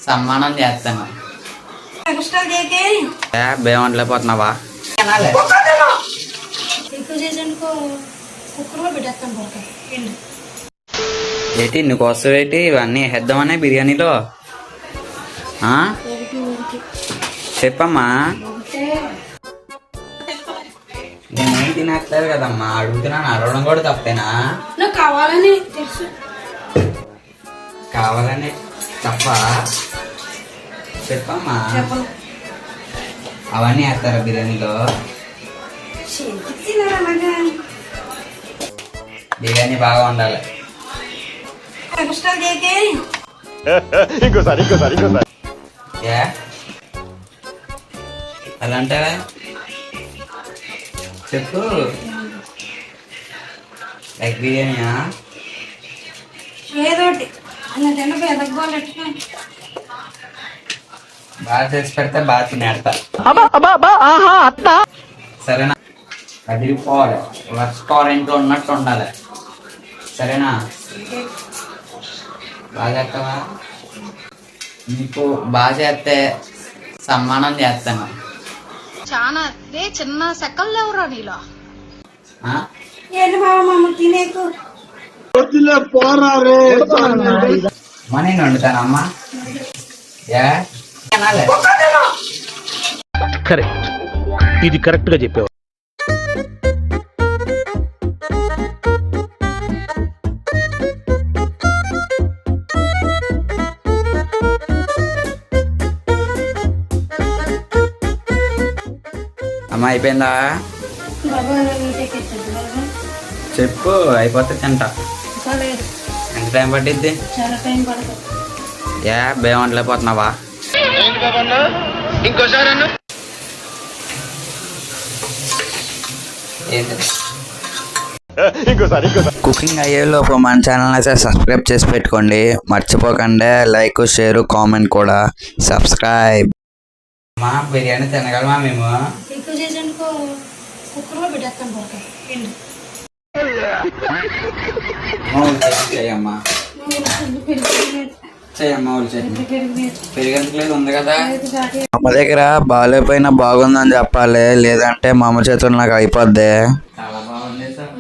సన్మానం చేస్తాను. బేమంటలేకపోతున్నావా? ఏంటి నీకోసం ఏంటి ఇవన్నీ వేద్దామనే బిర్యానీలో? చెప్పమ్మా. నేనేం తినేస్తారు కదమ్మా, అడుగుతున్నాను. అడగడం కూడా తప్పేనా? కావాలని తెలుసు. కావాలని తప్ప? చెప్పమ్మా. అవన్నీ వేస్తారా బిర్యానీలో? బిర్యానీ బాగా ఉండాలి. ఏ అదంటే చెప్పు. లైక్ బిర్యానీయా? ఏదోటి బాగా చేసి పెడితే బాగా తినేస్తా. సరేనా? కదిలిపోవాలి, రెస్టారెంట్ లో ఉన్నట్టు ఉండాలి. సరేనా? బాగా చేస్తావా? నీకు బాగా చేస్తే సన్మానం చేస్తాను. చాలా చిన్న సెకల్ లేవురా నీలో. ఏంటి బాబా మమ్మల్ని తినేకు మనీ వండుతానమ్మా. కరెక్ట్, ఇది కరెక్ట్ గా చెప్పావు. అమ్మా అయిపోయిందా? చెప్పు, అయిపోతే తింటా. ఎంత టైం పట్టిద్ది? చాలా టైం పడుతుంది. బేమంటలేకపోతున్నావా? కుకింగ్ అయ్యేలోపు మన ఛానల్ అయితే సబ్స్క్రైబ్ చేసి పెట్టుకోండి. మర్చిపోకండి లైక్, షేర్, కామెంట్ కూడా. సబ్స్క్రైబ్. మా బిర్యానీ తినగలమా మేము? ఎక్కువ చేసేందుకు కుక్కర్లో పెట్టేస్తాను. చేయమ్మా, చేయమ్మా. పెరిగేందుకు లేదు ఉంది కదా. అమ్మ దగ్గర బాగాలేపోయినా బాగుందని చెప్పాలి, లేదంటే మా అమ్మ చేతులు నాకు అయిపోద్ది. చాలా బాగుంది సార్.